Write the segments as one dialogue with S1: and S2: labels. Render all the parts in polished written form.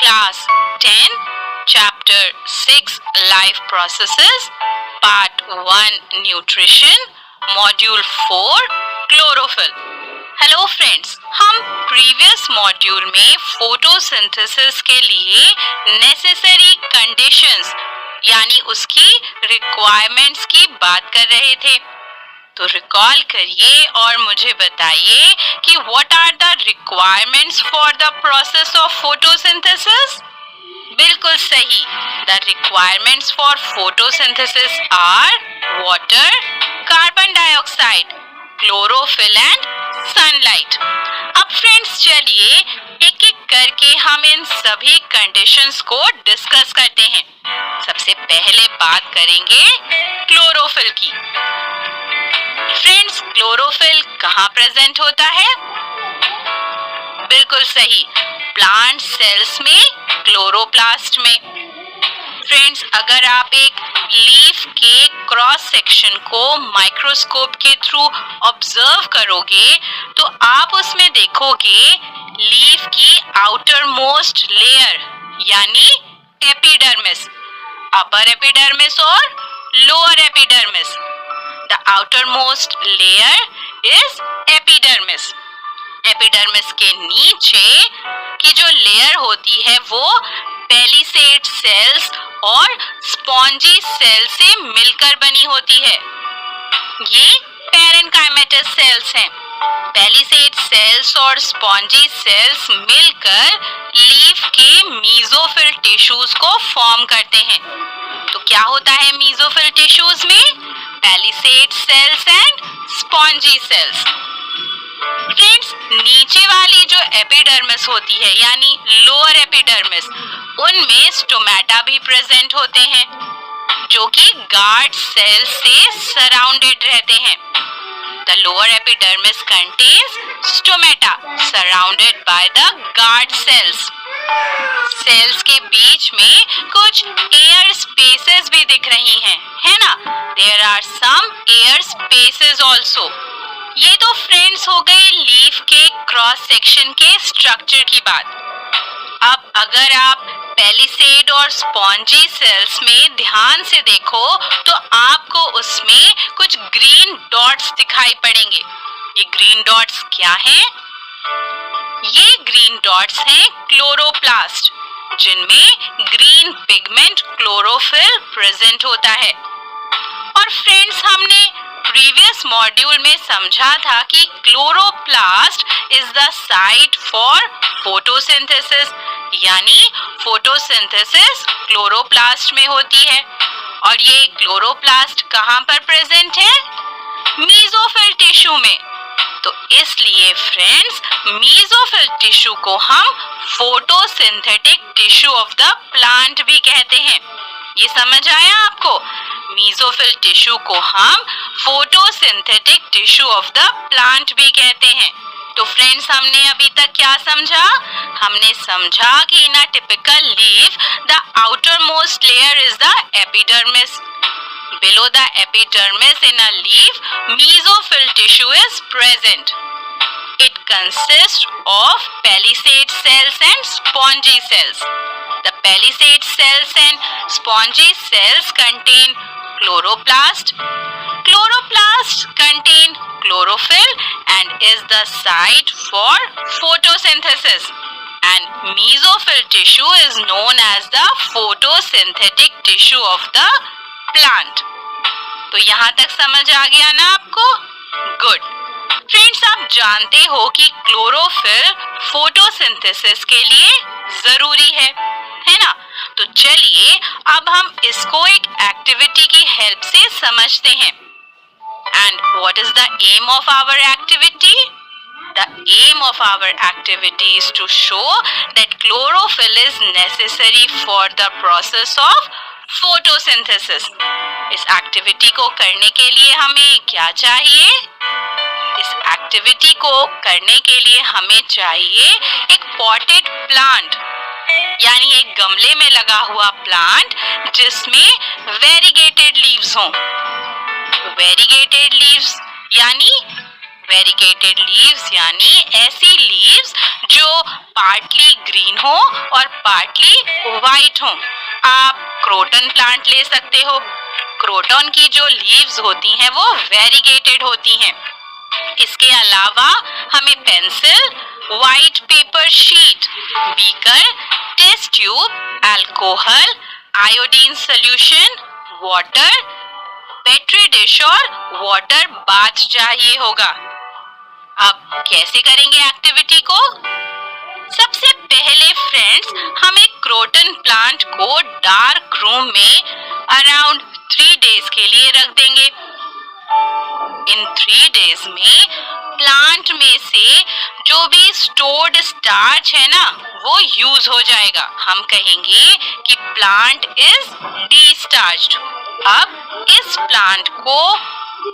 S1: Class 10, Chapter 6 Life Processes, Part 1 Nutrition, Module 4 Chlorophyll. Hello friends, हम previous module में photosynthesis के लिए necessary conditions यानी उसकी रिक्वायरमेंट्स की बात कर रहे थे। तो रिकॉल करिए और मुझे बताइए कि what are the requirements for the process of photosynthesis. बिल्कुल सही, the requirements for photosynthesis are water, carbon dioxide, chlorophyll and sunlight. अब फ्रेंड्स चलिए एक एक करके हम इन सभी कंडीशंस को डिस्कस करते हैं। सबसे पहले बात करेंगे क्लोरोफिल की। फ्रेंड्स, क्लोरोफिल कहाँ प्रेजेंट होता है? बिल्कुल सही, प्लांट सेल्स में, क्लोरोप्लास्ट में। फ्रेंड्स, अगर आप एक लीफ के क्रॉस सेक्शन को माइक्रोस्कोप के थ्रू ऑब्जर्व करोगे तो आप उसमें देखोगे लीफ की आउटर मोस्ट लेयर यानी एपिडर्मिस, अपर एपिडर्मिस और lower epidermis. The outermost layer is epidermis. Epidermis के नीचे की जो लेयर होती है वो पेलिसेड सेल्स और स्पॉन्जी सेल से मिलकर बनी होती है। ये पैरेन्काइमेटस सेल्स हैं। पेलिसेड सेल्स और स्पॉन्जी सेल्स मिलकर लीफ के मीजोफिल टिश्यूज को फॉर्म करते हैं। तो क्या होता है मीजोफिल टिश्यूज में? Palisade cells and spongy cells. Friends, नीचे वाली जो एपिडर्मिस होती है यानी लोअर एपिडर्मिस, उनमें स्टोमेटा भी प्रेजेंट होते हैं जो कि गार्ड सेल्स से सराउंडेड रहते हैं। The lower epidermis contains stomata surrounded by the guard cells. Cells के बीच में कुछ एयर स्पेसेस भी दिख रही हैं, है ना? There are some air spaces also. ये तो फ्रेंड्स हो गई लीफ के क्रॉस सेक्शन के स्ट्रक्चर की बात। अब अगर आप पेलिसेड और स्पॉन्जी सेल्स में ध्यान से देखो तो आपको उसमें कुछ ग्रीन डॉट्स दिखाई पड़ेंगे। ये ग्रीन डॉट्स क्या हैं? ये ग्रीन डॉट्स हैं क्लोरोप्लास्ट, जिनमें ग्रीन पिगमेंट क्लोरोफिल प्रेजेंट होता है। और फ्रेंड्स, हमने प्रीवियस मॉड्यूल में समझा था कि chloroplast is the site for photosynthesis, यानी फोटोसिंथेसिस क्लोरोप्लास्ट में होती है। और ये क्लोरोप्लास्ट कहाँ पर प्रेजेंट है? मीजोफिल टिश्यू में। तो इसलिए फ्रेंड्स, मीजोफिल टिश्यू को हम photosynthetic tissue of the plant भी कहते हैं। ये समझ आया आपको? मीजोफिल टिश्यू को हम photosynthetic tissue of the plant भी कहते हैं। तो फ्रेंड्स, हमने अभी तक क्या समझा? हमने समझा कि in a typical leaf the outermost layer is the epidermis. Below the epidermis in a leaf, mesophyll tissue is present. It consists of palisade cells and spongy cells. The palisade cells and spongy cells contain chloroplast. Chloroplasts contain chlorophyll and is the site for photosynthesis. And mesophyll tissue is known as the photosynthetic tissue of the plant. तो यहाँ तक समझ आ गया ना आपको? Good. Friends, आप जानते हो कि क्लोरोफिल फोटोसिंथेसिस के लिए जरूरी है ना? तो चलिए अब हम इसको एक एक्टिविटी की हेल्प से समझते हैं। And what is the aim of our activity? The aim of our activity is to show that chlorophyll is necessary for the process of photosynthesis. इस एक्टिविटी को करने के लिए हमें क्या चाहिए? इस एक्टिविटी को करने के लिए हमें चाहिए एक पॉटेड प्लांट, यानी एक गमले में लगा हुआ प्लांट जिसमें वेरीगेटेड लीव्स हों। वेरीगेटेड लीव्स यानी वेरिगेटेड लीव्स यानी ऐसी लीव्स जो पार्टली ग्रीन हो और पार्टली वाइट हो। आप क्रोटन प्लांट ले सकते हो। क्रोटन की जो लीव्स होती हैं वो वेरिगेटेड होती हैं। इसके अलावा हमें pencil, white paper sheet, beaker, test tube, alcohol, iodine solution, water, petri dish और वाटर बाथ चाहिए होगा। अब कैसे करेंगे एक्टिविटी को? सबसे पहले फ्रेंड्स हम एक क्रोटन प्लांट को डार्क रूम में अराउंड 3 डेज के लिए रख देंगे। इन 3 डेज में प्लांट में से जो भी स्टोर्ड स्टार्च है ना वो यूज हो जाएगा। हम कहेंगे कि प्लांट इज डी-स्टार्च्ड। अब इस प्लांट को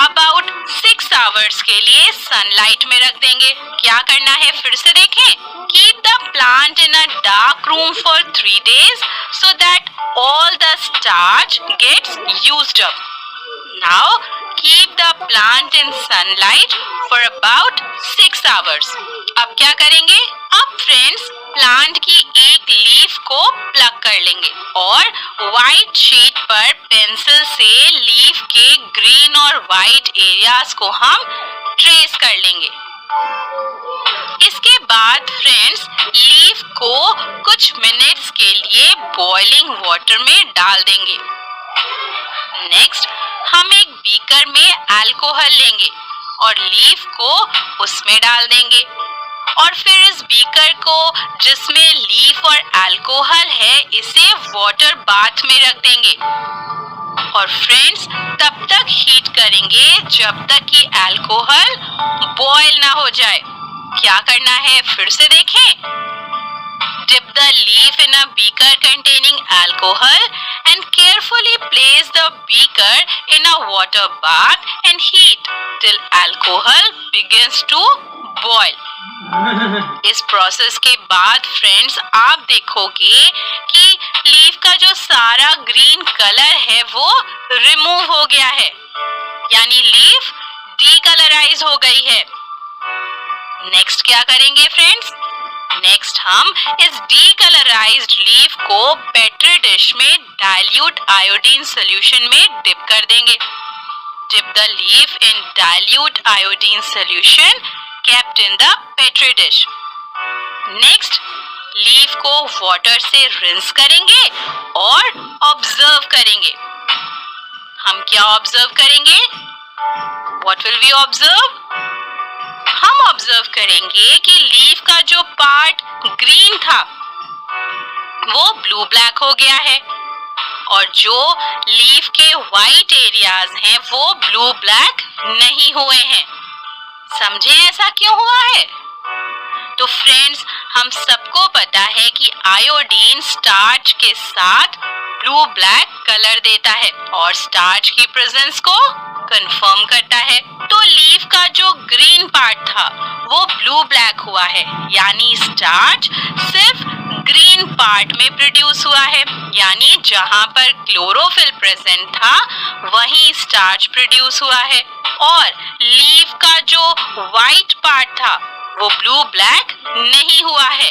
S1: अबाउट 6 आवर्स के लिए सनलाइट में रख देंगे। क्या करना है फिर से देखें। Keep the plant in a dark room for 3 days so that all the starch gets used up. Now keep the plant in sunlight for about 6 hours. अब क्या करेंगे? अब फ्रेंड्स प्लांट की एक लीफ को प्लग कर लेंगे और व्हाइट शीट पर पेंसिल से लीफ के ग्रीन और व्हाइट एरियाज को हम ट्रेस कर लेंगे। इसके बाद फ्रेंड्स लीफ को कुछ मिनट्स के लिए बॉइलिंग वाटर में डाल देंगे। नेक्स्ट हम एक बीकर में अल्कोहल लेंगे और लीफ को उसमें डाल देंगे और फिर इस बीकर को जिसमें लीफ और अल्कोहल है इसे वाटर बाथ में रख देंगे और फ्रेंड्स तब तक हीट करेंगे जब तक कि अल्कोहल बॉयल ना हो जाए। क्या करना है फिर से देखें। Dip the leaf in a beaker containing alcohol and carefully place the beaker in a water bath and heat till alcohol begins to boil. इस प्रोसेस के बाद फ्रेंड्स आप देखोगे कि लीफ का जो सारा ग्रीन कलर है वो रिमूव हो गया है, यानी लीफ डीकलराइज हो गई है। नेक्स्ट क्या करेंगे फ्रेंड्स? नेक्स्ट हम इस डीकलराइज्ड लीफ को पेट्री डिश में डाइल्यूट आयोडीन सॉल्यूशन में डिप कर देंगे। Dip the leaf in dilute iodine solution kept in the petri dish. Next, leaf को वाटर से रिंस करेंगे और ऑब्जर्व करेंगे। हम क्या ऑब्जर्व करेंगे? What will we observe? हम ऑब्जर्व करेंगे कि लीफ का जो पार्ट ग्रीन था वो ब्लू ब्लैक हो गया है और जो लीफ के वाइट एरियाज हैं वो ब्लू ब्लैक नहीं हुए हैं। समझे ऐसा क्यों हुआ है? तो फ्रेंड्स हम सबको पता है कि आयोडीन स्टार्च के साथ ब्लू ब्लैक कलर देता है और स्टार्च की प्रेजेंस को कंफर्म करता है। तो लीफ का जो ग्रीन पार्ट था वो ब्लू ब्लैक हुआ है, यानी स्टार्च सिर्फ ग्रीन पार्ट में प्रोड्यूस हुआ है, यानी जहां पर क्लोरोफिल प्रेजेंट था वहीं स्टार्च प्रोड्यूस हुआ है। और लीफ का जो वाइट पार्ट था वो ब्लू ब्लैक नहीं हुआ है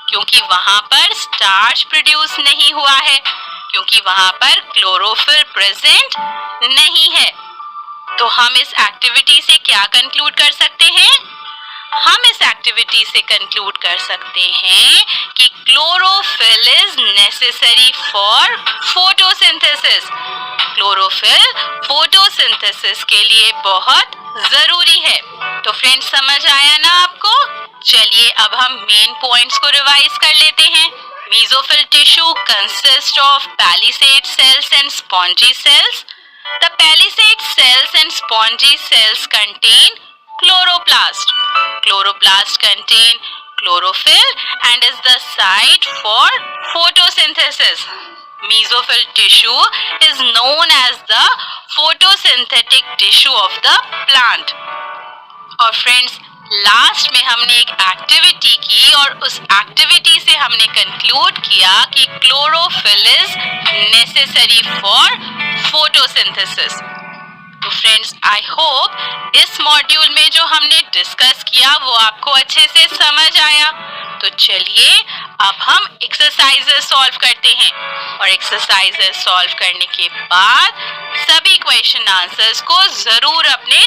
S1: क्योंकि वहां पर स्टार्च प्रोड्यूस नहीं हुआ है, क्योंकि वहां पर क्लोरोफिल प्रेजेंट नहीं है। तो हम इस एक्टिविटी से क्या कंक्लूड कर सकते हैं? हम इस एक्टिविटी से कंक्लूड कर सकते हैं कि chlorophyll is necessary for photosynthesis. Chlorophyll photosynthesis के लिए बहुत जरूरी है। तो फ्रेंड्स समझ आया ना आपको? चलिए अब हम मेन पॉइंट्स को रिवाइज कर लेते हैं। Mesophyll tissue consists of palisade cells and spongy cells. The palisade cells and spongy cells contain chloroplast. Chloroplast contain chlorophyll and is the site for photosynthesis. Mesophyll tissue is known as the photosynthetic tissue of the plant. और friends last में हमने एक activity की और उस activity से हमने conclude किया कि chlorophyll is necessary for photosynthesis. तो फ्रेंड्स आई होप इस मॉड्यूल में जो हमने डिस्कस किया वो आपको अच्छे से समझ आया। तो चलिए अब हम एक्सरसाइजेस सॉल्व करते हैं और एक्सरसाइजेस सॉल्व करने के बाद सभी क्वेश्चन आंसर्स को जरूर अपने